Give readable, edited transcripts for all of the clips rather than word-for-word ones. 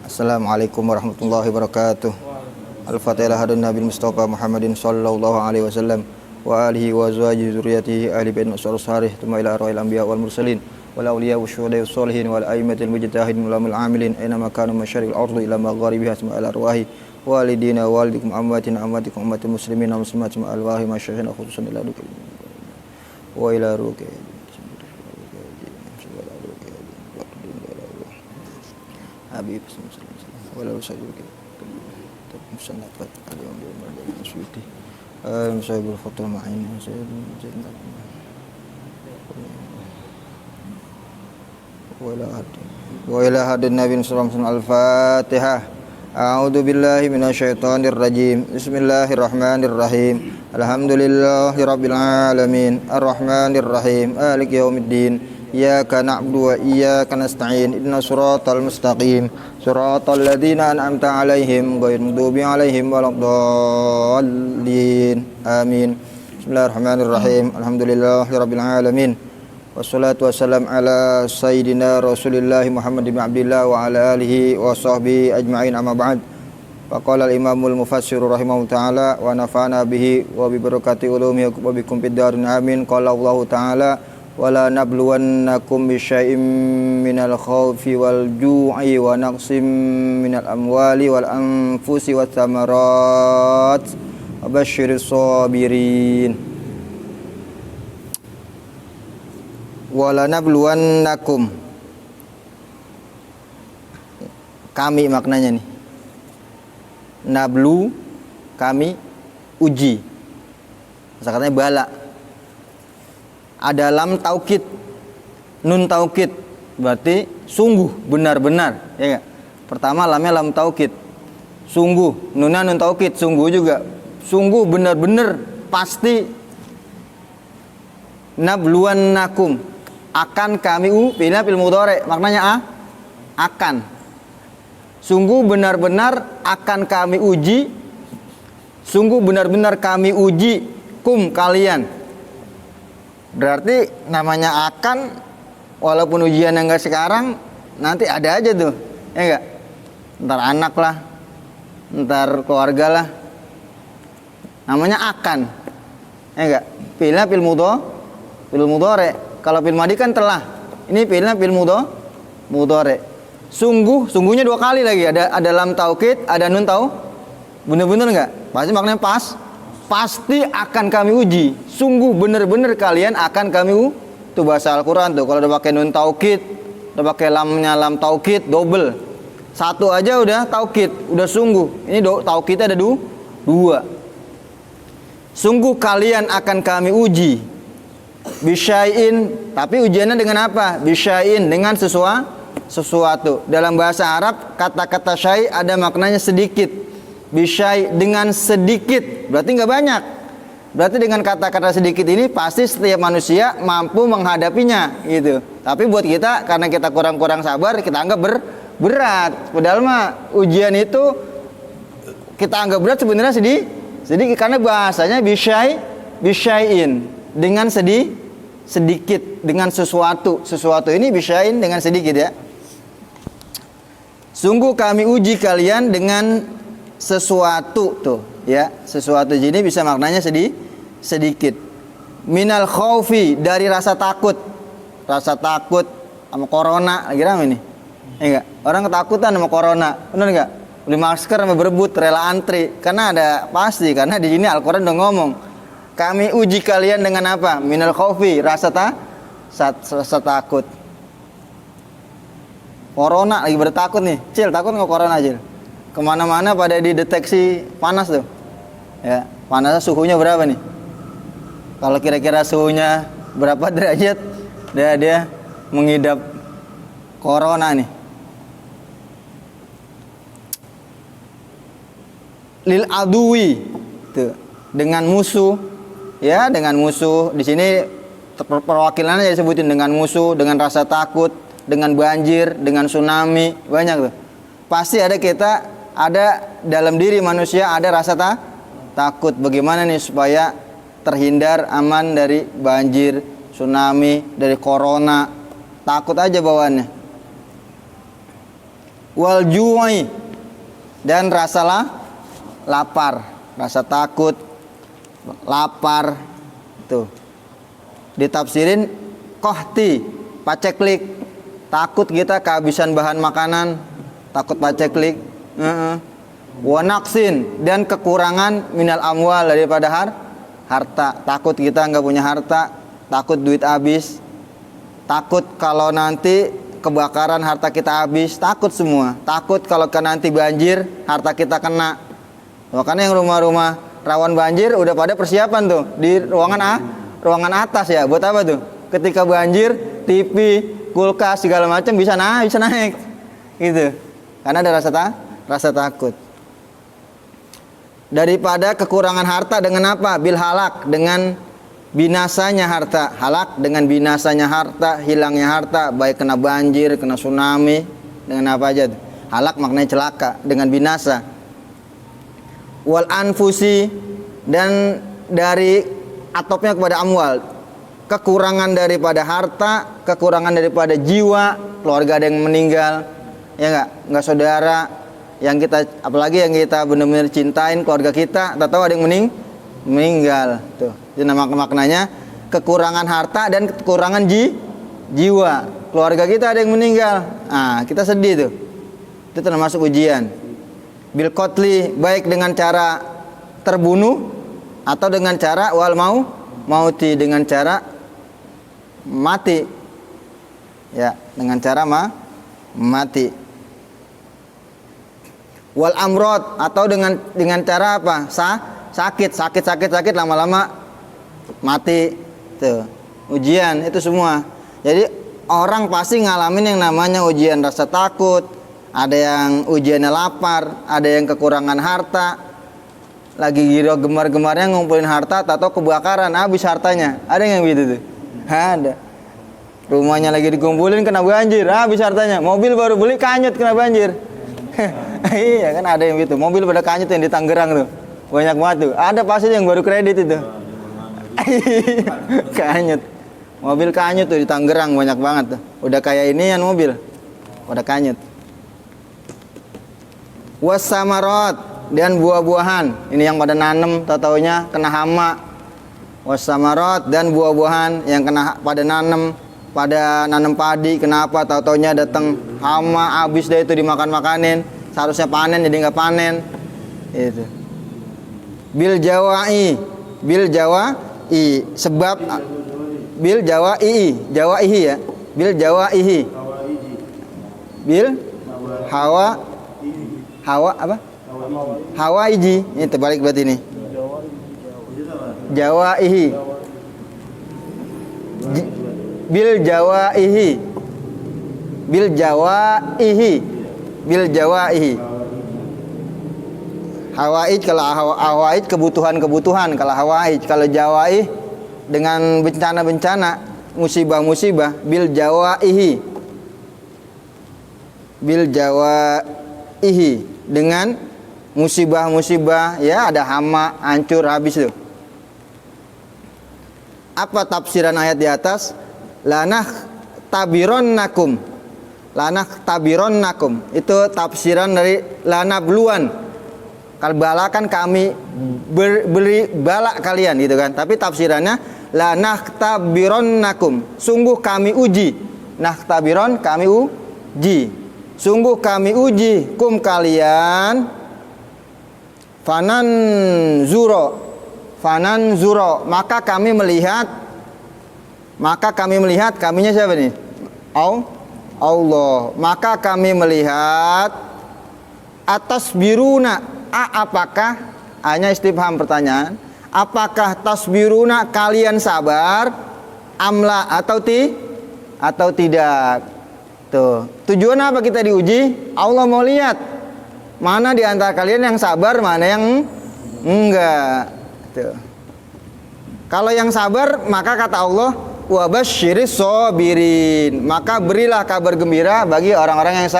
Assalamualaikum warahmatullahi wabarakatuh. Al-Fatihah hadun Nabi Mustafa Muhammadin sallallahu alaihi wasallam wa alihi wa azwajihi dzurriyyatihi ahli bait masyarus harih tuma ila arwahil anbiya wal mursalin wal awliya wasyuhada wassalihin wal a'immatil mujtahidin wal amilin aina makanu masyaril ardi ila magharibiha tuma ila arwahi walidina walidikum amwatina amwatikum ummatil muslimin wa muslimatin alwahi masyaihina khususan ila dukul wa ila ruki Habib walau sayyidul musannafat al-yawm bil suwiti sayyidul khatam ma'in sayyidul wa ila hadin nabi sallallahu alaihi wasallam al-fatihah. A'udzu billahi minasyaitonir rajim. Bismillahirrahmanirrahim. Alhamdulillahirabbil alamin arrahmanir rahim maliki yaumiddin. Iyyaka na'budu wa iyyaka nasta'in. Ihdinas siratal mustaqim. Siratal ladzina an'amta 'alaihim ghairil maghdubi 'alaihim waladdallin. Amin. Bismillahirrahmanirrahim. Alhamdulillahirabbil alamin. Wassalatu wassalam ala sayyidina Rasulillah Muhammad bin Abdillah wa ala alihi wa sahbihi ajma'in amma ba'd. Faqala al-imamul mufassir rahimahullahu ta'ala wa nafa'ana bihi wa bi barakati ulumihi wa bikum fid darin amin. Qala Allah ta'ala wala nabluwannakum bisyai'im minal khawfi wal ju'i wa naqsim minal amwali wal anfusi wath thamarat wa basyiris sabirin. Wala nabluwannakum, kami maknanya nih. Nablu, kami, uji. Masa katanya bala. Ada lam taukid, nun taukid, berarti sungguh, benar-benar, ya gak? Pertama lamnya lam taukid, sungguh, nunnya nun taukid, sungguh juga, sungguh benar-benar pasti. Nabluwannakum, akan kami fi'il mudhari, maknanya akan. Sungguh benar-benar akan kami uji, sungguh benar-benar kami uji kum kalian. Berarti namanya akan, walaupun ujian yang enggak sekarang, nanti ada aja tuh, ya enggak? Ntar anak lah, ntar keluarga lah, namanya akan, ya enggak? Fi'ilnya fil mudhari. Kalau fil madhi kan telah, ini fi'ilnya fil mudhari. Sungguhnya dua kali lagi, ada lam taukid, ada nun tau, bener-bener enggak? Pasti maknanya pasti akan kami uji. Sungguh benar-benar kalian akan kami itu bahasa Al-Qur'an tuh. Kalau udah pakai nun taukid, udah pakai lamnya lam taukid double. Satu aja udah taukid, udah sungguh. Ini taukidnya ada dua. Sungguh kalian akan kami uji. Bisyai'in, tapi ujiannya dengan apa? Bisyai'in, dengan sesuatu. Dalam bahasa Arab kata-kata syai' ada maknanya sedikit. Bisyai' dengan sedikit, berarti nggak banyak. Berarti dengan kata-kata sedikit ini pasti setiap manusia mampu menghadapinya gitu. Tapi buat kita, karena kita kurang-kurang sabar, kita anggap berat. Padahal mah ujian itu kita anggap berat sebenarnya sedikit, karena bahasanya bisyai'in, dengan sedikit, dengan sesuatu ini bisyai'in dengan sedikit, ya. Sungguh kami uji kalian dengan sesuatu tuh, ya. Sesuatu ini bisa maknanya sedikit. Minal khaufi, dari rasa takut sama corona lagi rame nih, ya enggak? Orang ketakutan sama corona, benar enggak? Beli masker sama berebut, rela antri, karena karena di sini Al-Qur'an udah ngomong, kami uji kalian dengan apa? Minal khaufi, rasa takut. Corona lagi bertakut nih, Cil, takut nggak corona, Cil? Kemana-mana pada dideteksi panas tuh, ya. Panasnya suhunya berapa nih? Kalau kira-kira suhunya berapa derajat, dia mengidap corona nih. Lil adui, tuh, dengan musuh, ya, dengan musuh. Di sini perwakilannya disebutin dengan musuh, dengan rasa takut, dengan banjir, dengan tsunami, banyak tuh. Pasti ada dalam diri manusia ada rasa takut. Bagaimana nih supaya terhindar, aman dari banjir, tsunami, dari corona? Takut aja bawaannya. wal ju'i, dan lapar, rasa takut, lapar. Tuh. Ditafsirin kohti, paceklik, takut kita kehabisan bahan makanan, takut paceklik. Wa naqsin, dan kekurangan minal amwal, daripada harta, takut kita nggak punya harta, takut duit habis, takut kalau nanti kebakaran harta kita habis, takut semua, takut kalau nanti banjir harta kita kena. Makanya yang rumah-rumah rawan banjir udah pada persiapan tuh di ruangan atas ya, buat apa tuh? Ketika banjir, TV, kulkas segala macam bisa naik gitu, karena ada rasa takut. Daripada kekurangan harta dengan apa? Bil halak, dengan binasanya harta. Halak dengan binasanya harta, hilangnya harta, baik kena banjir, kena tsunami, dengan apa aja tuh. Halak maknanya celaka, dengan binasa. Wal anfusi, dan dari atopnya kepada amwal, kekurangan daripada harta, kekurangan daripada jiwa, keluarga ada yang meninggal, ya enggak saudara yang kita, apalagi yang kita benar-benar cintain, keluarga kita, tak tahu ada yang meninggal. Tuh, itu maknanya kekurangan harta dan kekurangan jiwa. Keluarga kita ada yang meninggal, kita sedih tuh. Itu termasuk ujian. Bil qatli, baik dengan cara terbunuh atau dengan cara wal mauti, dengan cara mati. Ya, dengan cara mati. Wal amrod, atau dengan cara apa? Sakit lama-lama mati. Tuh, ujian itu semua. Jadi orang pasti ngalamin yang namanya ujian rasa takut, ada yang ujiannya lapar, ada yang kekurangan harta, lagi giro gemar-gemarnya ngumpulin harta, atau kebakaran habis hartanya. Ada yang gitu tuh? Ada. Rumahnya lagi dikumpulin kena banjir, habis hartanya. Mobil baru beli kanyut kena banjir. Iya kan, ada yang gitu. Mobil pada kanyut yang di Tangerang tuh, banyak banget tuh. Ada pasti yang baru kredit itu. Kanyut. Mobil kanyut tuh di Tangerang banyak banget tuh. Udah kayak inian mobil, pada kanyut. Wasamarot, dan buah-buahan. Ini yang pada nanem, taunya kena hama. Wasamarot, dan buah-buahan yang pada nanem padi, kenapa taunya datang hama, habis deh itu dimakan-makanin. Seharusnya panen jadi nggak panen. Itu. Bil jawai, sebab bil jawaihi ya. Bil jawaihi. Bil hawa apa? Hawaiji. Ini terbalik berarti ini. Jawaihi. Bil jawaihi. Hawaij, kalau hawaij kebutuhan, kalau hawaij, kalau jawaih dengan bencana-bencana, musibah-musibah. Bil jawaihi, dengan musibah-musibah, ya ada hama, hancur habis tuh. Apa tafsiran ayat di atas? Lanah tabironnakum. Itu tafsiran dari lana beluan. Kalau bala kan kami beri bala kalian gitu kan. Tapi tafsirannya lanah tabironnakum. Sungguh kami uji. Nahtabiron, kami uji. Sungguh kami uji kum kalian. Fanan zuro, maka kami melihat, kaminya siapa nih? Allah. Maka kami melihat atas biruna, apakah, hanya istifham pertanyaan, apakah tasbiruna kalian sabar, amla atau tidak. Tuh, tujuan apa kita diuji? Allah mau lihat mana di antara kalian yang sabar, mana yang enggak. Tuh. Kalau yang sabar, maka kata Allah, wa basyiris sabirin, maka berilah kabar gembira bagi orang-orang yang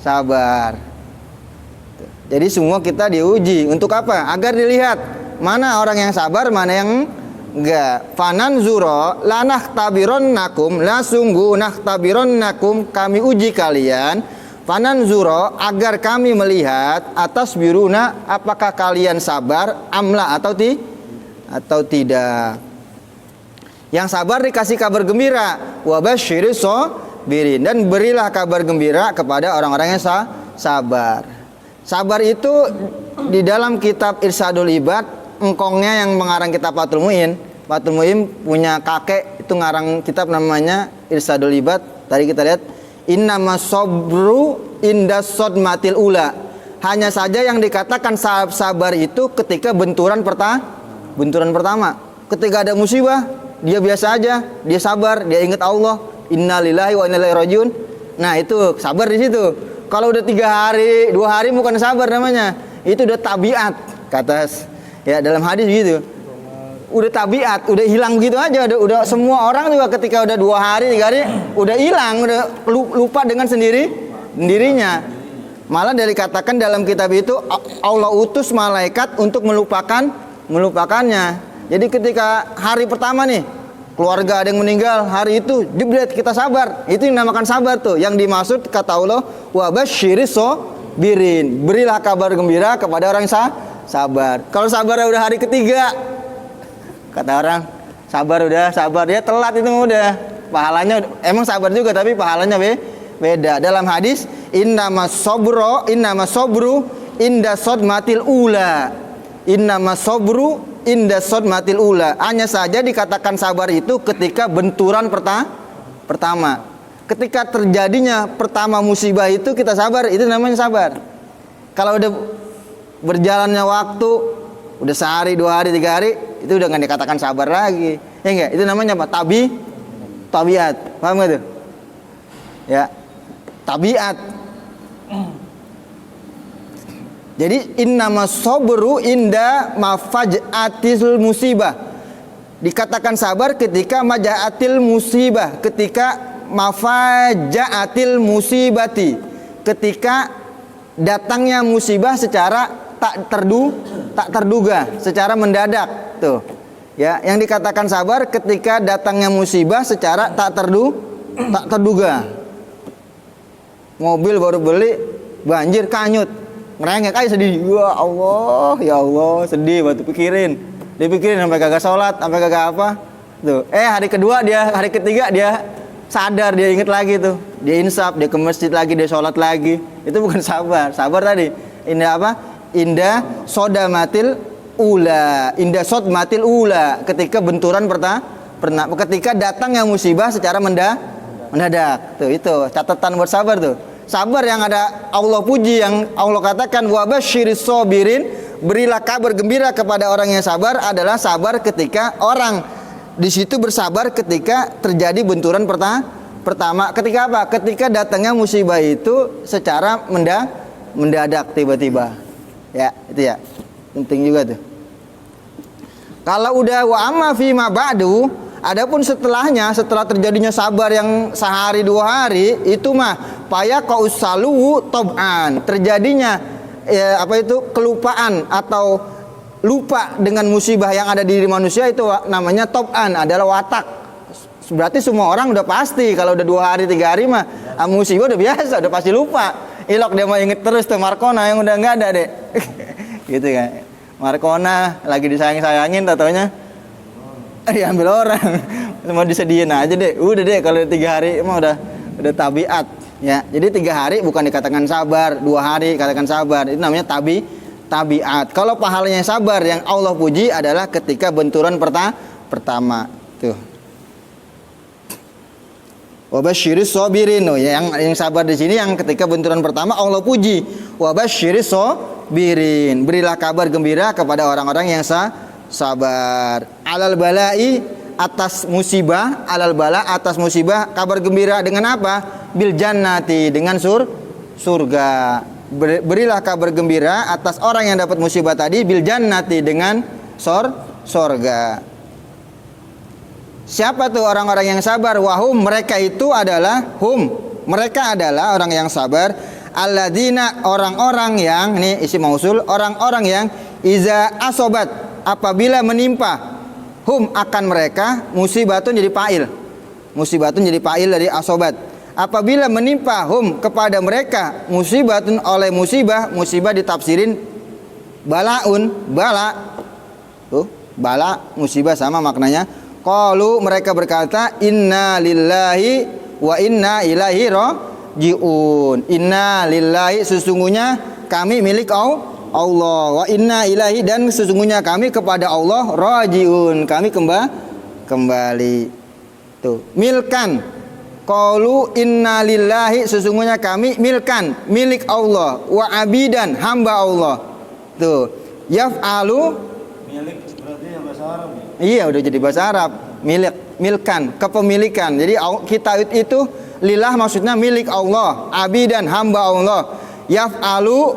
sabar. Tuh. Jadi semua kita diuji untuk apa? Agar dilihat mana orang yang sabar, mana yang enggak. Fanan zuro lanah tabiron nakum, la sungguh nah tabiron nakum, kami uji kalian. Fananzuro, agar kami melihat atas biruna, apakah kalian sabar amla atau tidak. Yang sabar dikasih kabar gembira, wa basyiris sabirin, dan berilah kabar gembira kepada orang-orang yang sabar. Sabar itu di dalam kitab Irsadul Ibad, engkongnya yang mengarang kitab Fathul Muin. Fathul Muin punya kakek itu ngarang kitab namanya Irsadul Ibad. Tadi kita lihat innamas sabru inda sodmatil ula. Hanya saja yang dikatakan sabar itu ketika benturan pertama. Ketika ada musibah, dia biasa aja, dia sabar, dia ingat Allah, innalillahi wa inna ilaihi rajiun. Nah, itu sabar di situ. Kalau udah 3 hari, 2 hari bukan sabar namanya. Itu udah tabiat, kata ya dalam hadis gitu. Udah tabiat, udah hilang gitu aja. Udah semua orang juga ketika udah 2 hari, 3 hari udah hilang, udah lupa dengan sendirinya. Malah dari katakan dalam kitab itu Allah utus malaikat untuk melupakannya. Jadi ketika hari pertama nih, keluarga ada yang meninggal, hari itu jebret kita sabar. Itu yang dinamakan sabar tuh. Yang dimaksud kata Allah, wa basyiris sabirin. Berilah kabar gembira kepada orang yang sabar. Kalau sabar udah hari ketiga, kata orang, sabar dia telat itu udah. Pahalanya emang sabar juga tapi pahalanya beda. Dalam hadis, innamas sabru inda sodmatil ula. Innamas sabru inda sodmatil ula. Hanya saja dikatakan sabar itu ketika benturan pertama. Ketika terjadinya pertama musibah itu kita sabar, itu namanya sabar. Kalau udah berjalannya waktu, udah sehari, 2 hari, 3 hari, itu udah nggak dikatakan sabar lagi. Ya enggak? Itu namanya apa? Tabiat. Paham nggak tuh? Ya, tabiat. Jadi innamas sabru inda mafaj'atil musibah. Dikatakan sabar ketika maja'atil musibah, ketika mafaja'atil musibati, ketika datangnya musibah secara tak terduga, secara mendadak tuh. Ya, yang dikatakan sabar ketika datangnya musibah secara tak terduga. Mobil baru beli, banjir kanyut. Ngerengek aja sedih, ya Allah sedih, waktu dipikirin sampai kagak sholat, sampai kagak apa tuh. Hari ketiga dia sadar, dia inget lagi tuh, dia insaf, dia ke masjid lagi, dia sholat lagi. Itu bukan sabar tadi indah sodmatil ula, ketika benturan pertama, ketika datangnya musibah secara mendadak tuh. Itu catatan buat sabar tuh. Sabar yang ada Allah puji, yang Allah katakan wa basyiris sabirin, berilah kabar gembira kepada orang yang sabar, adalah sabar ketika orang di situ bersabar ketika terjadi benturan pertama. Ketika apa? Ketika datangnya musibah itu secara mendadak tiba-tiba. Ya, itu ya. Penting juga tuh. Kalau udah wa amma fi ma ba'du, adapun setelahnya, setelah terjadinya sabar yang sehari 2 hari, itu mah paya kausalu tob'an, terjadinya kelupaan atau lupa dengan musibah yang ada di diri manusia, itu namanya tob'an, adalah watak. Berarti semua orang udah pasti kalau udah 2 hari 3 hari mah musibah udah biasa, udah pasti lupa. Ilok dia mau inget terus tuh Markona yang udah nggak ada deh. Gitu kan. Markona lagi disayang-sayangin, tatonya diambil orang. Mau disedihin aja deh. Udah deh kalau 3 hari emang udah tabiat. Ya, jadi 3 hari bukan dikatakan sabar, 2 hari katakan sabar. Itu namanya tabiat. Kalau pahalanya sabar yang Allah puji adalah ketika benturan pertama. Tuh. Wa basyiris sabirin. Yang sabar di sini yang ketika benturan pertama Allah puji. Wa basyiris sabirin. Berilah kabar gembira kepada orang-orang yang sabar. Alal balai, atas musibah, atas musibah, kabar gembira dengan apa? Bil jannati, dengan surga. Berilah kabar gembira atas orang yang dapat musibah tadi, bil jannati, dengan surga. Siapa tuh orang-orang yang sabar? Wahum, mereka itu adalah mereka adalah orang yang sabar. Alladzina, orang-orang yang, ini isim mausul, orang-orang yang iza asobat, apabila menimpa akan mereka musibatun, jadi fa'il dari asobat. apabila menimpa hum kepada mereka musibatun oleh musibah, musibah ditafsirin balaun, bala. Tuh, bala musibah sama maknanya. Qalu mereka berkata inna lillahi wa inna ilaihi rajiun. Inna lillahi sesungguhnya kami milik Allah, wa inna ilaihi dan sesungguhnya kami kepada Allah rajiun, kami kembali. Tuh, milkan. Qalu inna lillahi sesungguhnya kami milkan, milik Allah, wa abidan hamba Allah. Tuh, yaf'alu Milik berarti yang bahasa Arab ya? iya udah jadi bahasa Arab. Milik, milkan, kepemilikan. Jadi kita itu lillah maksudnya milik Allah, abidan hamba Allah. Yaf'alu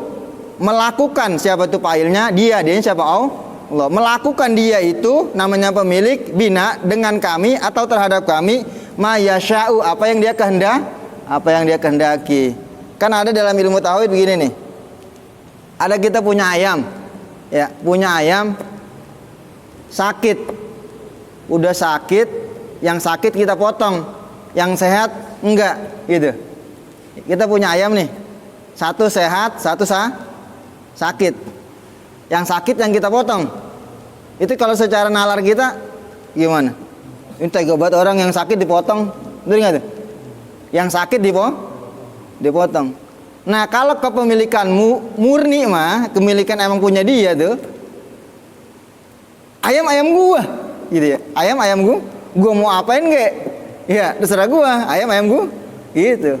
melakukan, siapa tuh fa'ilnya? Dia siapa? Allah. Melakukan dia itu namanya pemilik, bina dengan kami atau terhadap kami, ma yasha'u apa yang dia kehendaki. Kan ada dalam ilmu tauhid begini nih. Ada kita punya ayam. Ya, punya ayam sakit. Udah sakit, yang sakit kita potong, yang sehat enggak, gitu. Kita punya ayam nih. Satu sehat, satu sakit. Yang sakit yang kita potong. Itu kalau secara nalar kita gimana? Ini tega banget orang yang sakit dipotong. Betul enggak tuh? Yang sakit dipotong. Nah, kalau kepemilikan murni mah, kepemilikan emang punya dia tuh. Ayam gua, gitu ya. Ayam gua mau apain kek? Ya, terserah gua. Ayam gua, gitu.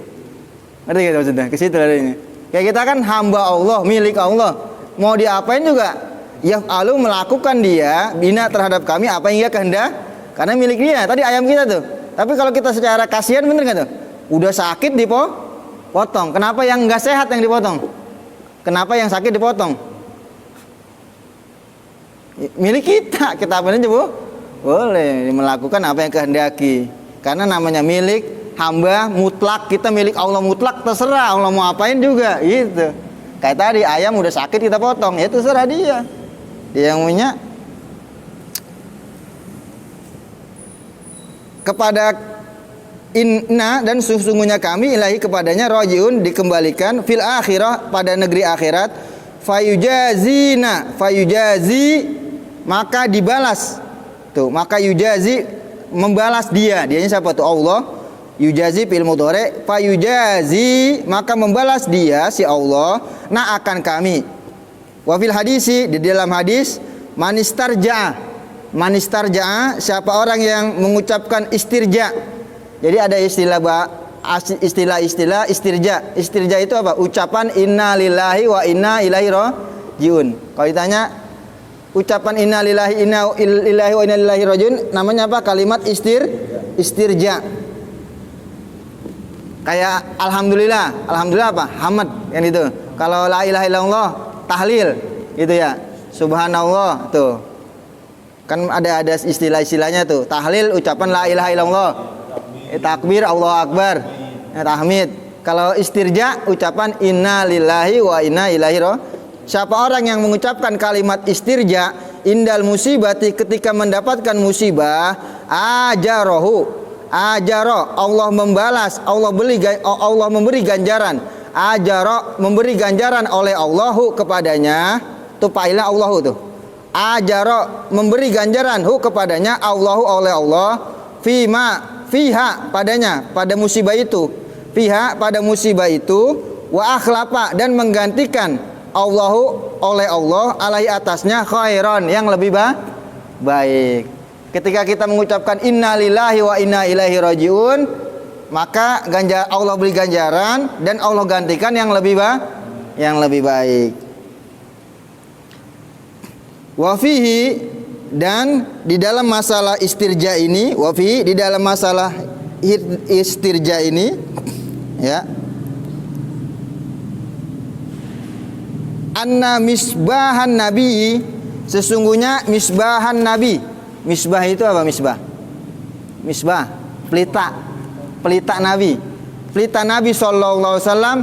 Ngerti gitu maksudnya? Ke situ adanya. Kayak kita kan hamba Allah, milik Allah. Mau diapain juga, yaf'alu melakukan dia bina terhadap kami apa yang dia kehendak, karena milik dia. Tadi ayam kita tuh. Tapi kalau kita secara kasihan bener nggak tuh? Udah sakit dipotong. Kenapa yang nggak sehat yang dipotong? Kenapa yang sakit dipotong? Milik kita apain aja bu? Boleh melakukan apa yang kehendaki. Karena namanya milik hamba mutlak, kita milik Allah mutlak, terserah Allah mau apain juga, gitu. Kayak tadi ayam udah sakit kita potong, ya terserah dia yang punya. Kepada inna dan sesungguhnya kami ilahi kepadanya rajiun dikembalikan fil akhirah pada negeri akhirat fayujazi maka dibalas tuh, maka yujazi membalas dianya siapa tuh? Allah. Yujazi fil mudhari fayujazi maka membalas dia si Allah akan kami. Wa fil hadisi di dalam hadis manistarja siapa orang yang mengucapkan istirja. Jadi ada istilah istirja itu apa? Ucapan inna lillahi wa inna ilaihi rajiun. Kalau ditanya ucapan inna lillahi wa inna ilaihi rajiun namanya apa? Kalimat istirja. Kayak alhamdulillah apa? Hamad yang itu. Kalau la ilaha illallah tahlil gitu ya. Subhanallah tuh. Kan ada istilah-istilahnya tuh. Tahlil ucapan la ilaha illallah. Takbir Allahu akbar. Tahmid. Kalau istirja ucapan inna lillahi wa inna ilaihi rajiun. Siapa orang yang mengucapkan kalimat istirja indal musibati ketika mendapatkan musibah ajaro Allah membalas, Allah memberi ganjaran. Ajaro memberi ganjaran oleh Allahu kepadanya. Itu fa'ilnya Allahu tuh. Ajaro memberi ganjaran kepadanya Allahu oleh Allah fiha padanya pada musibah itu. Fiha pada musibah itu wa akhlafa dan menggantikan Allahu oleh Allah alaihi atasnya khairan yang lebih baik. Ketika kita mengucapkan inna lillahi wa inna ilaihi rajiun, maka Allah beri ganjaran dan Allah gantikan yang lebih baik. Wa fihi dan di dalam masalah istirja ini, wa fihi di dalam masalah istirja ini ya. Anna misbahan nabi sesungguhnya misbahan nabi. Misbah itu apa misbah? Misbah, pelita Nabi. Pelita Nabi sallallahu alaihi wasallam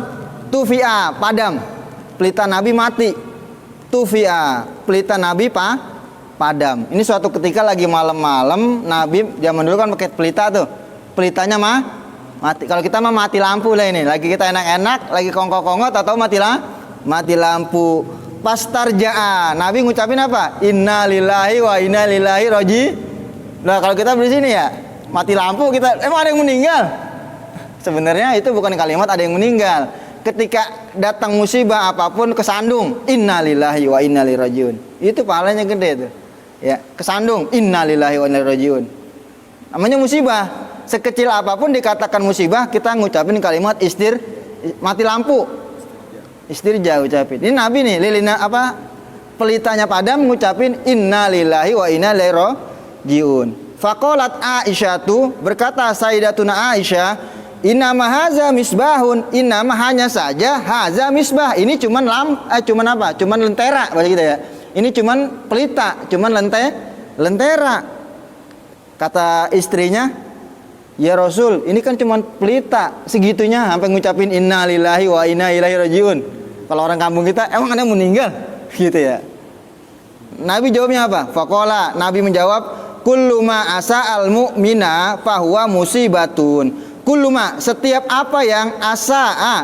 tufi'a, padam. Pelita Nabi mati. Tufi'a, pelita Nabi padam. Ini suatu ketika lagi malam-malam, Nabi zaman dulu kan pakai pelita tuh. Pelitanya Mati. Kalau kita mah mati lampu lah ini. Lagi kita enak-enak, lagi kongko-kongot atau mati lampu. Pas tarja'a, Nabi ngucapin apa? Inna lillahi wa inna ilaihi raji'un. Nah, kalau kita di sini ya, mati lampu kita emang ada yang meninggal. Sebenarnya itu bukan kalimat ada yang meninggal. Ketika datang musibah apapun kesandung, inna lillahi wa inna ilaihi raji'un. Itu pahalanya gede itu. Ya, kesandung inna lillahi wa inna ilaihi raji'un. Namanya musibah. Sekecil apapun dikatakan musibah, kita ngucapin kalimat mati lampu. Istirja ucapin. Ini Nabi nih, lilina apa? Pelitanya padam ngucapin inna lillahi wa inna ilaihi raji'un. Faqalat Aisyatu, berkata Sayyidatuna Aisyah, innama haza misbahun, innama hanya saja haza misbah. Ini cuman cuman apa? Cuman lentera bahasa kita ya. Ini cuman pelita, cuman lentera. Kata istrinya, ya Rasul, ini kan cuman pelita, segitunya sampai ngucapin inna lillahi wa inna ilaihi raji'un. Kalau orang kampung kita, emang ada yang meninggal? Gitu ya. Nabi jawabnya apa? Faqala, Nabi menjawab, kullu ma asa'al mu'mina fahuwa musibatun. Kullu ma, setiap apa yang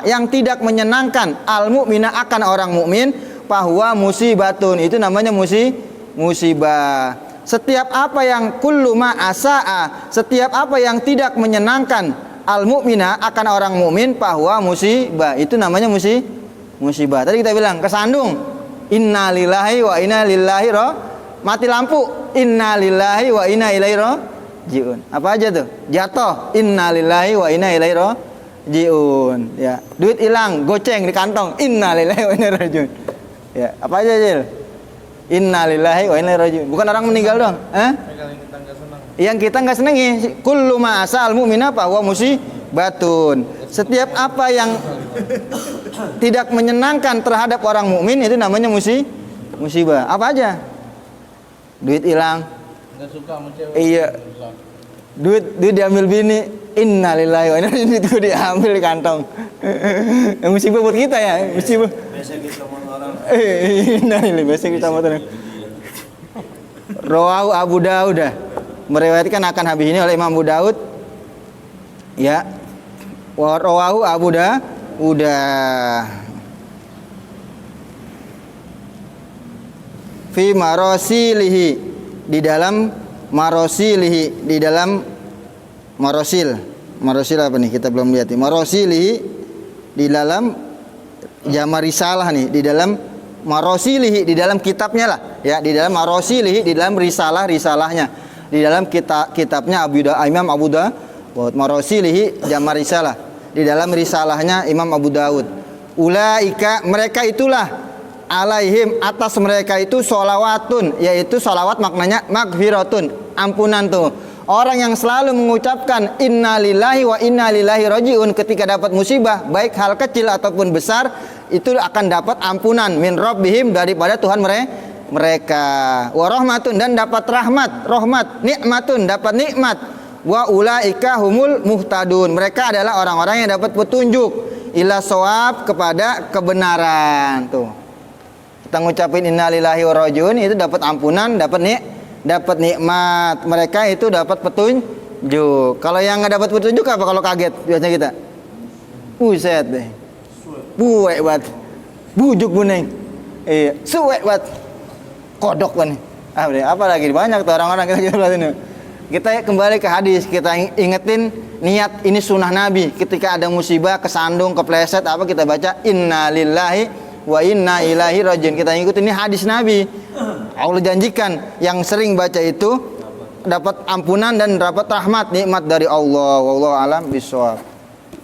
yang tidak menyenangkan al mu'mina akan orang mukmin, fahuwa musibatun. Itu namanya musibah. Setiap apa yang kullu ma setiap apa yang tidak menyenangkan al mu'mina akan orang mukmin, fahuwa musibah. Itu namanya musibah. Tadi kita bilang kesandung inna lillahi wa inna ilaihi mati lampu inna lillahi wa inna ilaihi raji'un. Apa aja tuh? Jatuh inna lillahi wa inna ilaihi raji'un. Ya, duit hilang, goceng di kantong inna lillahi wa inna ilaihi raji'un. Ya, apa aja Jil? Inna lillahi wa inna ilaihi raji'un. Bukan orang meninggal dong, Yang kita nggak senangi, kullu ma asal mu'mina fa huwa musibatun. Setiap apa yang tidak menyenangkan terhadap orang mukmin itu namanya musibah. Apa aja? Duit hilang. Enggak suka sama cewek. Iya. Duit diambil bini. Innalillahi wa inna ilaihi raji'un. Diambil di kantong. Musibah buat kita ya, musibah. Biasa kita sama orang. Innalillahi biasa kita sama orang. Rawahu Abu Daud. Meriwayatkan akan hadis ini oleh Imam Abu Daud. Ya. Wa rawahu Abu Daud. Fi marosilihi, di dalam marosilihi, di dalam marosil apa nih, kita belum lihat nih. Marosilihi di dalam jama risalah nih, di dalam marosilihi, di dalam kitabnya lah ya, di dalam marosilihi, di dalam risalahnya, di dalam kitabnya Imam Abu Daud. Marosilihi jama risalah, di dalam risalahnya Imam Abu Daud. Ulaika, mereka itulah, alaihim, atas mereka itu sholawatun, yaitu sholawat maknanya magfiratun, ampunan tuh. Orang yang selalu mengucapkan inna lillahi wa inna ilaihi raji'un ketika dapat musibah, baik hal kecil ataupun besar, itu akan dapat ampunan min rabbihim, daripada Tuhan mereka. Wa rahmatun, dan dapat rahmat, nikmatun, dapat nikmat. Wa ulaika humul muhtadun, mereka adalah orang-orang yang dapat petunjuk ila shawab, kepada kebenaran tuh. Kita ngucapin innalillahi wa rajiun, itu dapat ampunan, dapat nikmat. Mereka itu dapat petunjuk. Kalau yang nggak dapat petunjuk apa kalau kaget biasanya kita? Buset deh. Buek banget. Bujuk kuning. Iya, suwek banget. Kodok banget. Apa lagi banyak tuh orang-orang kita kembali ke hadis, kita ingetin niat ini sunnah Nabi. Ketika ada musibah, kesandung, kepleset apa, kita baca inna lillahi wa inna ilaihi raji'un. Kita ikutin ini hadis Nabi. Allah janjikan yang sering baca itu dapat ampunan dan dapat rahmat, nikmat dari Allah. Wallahu alam bishawab.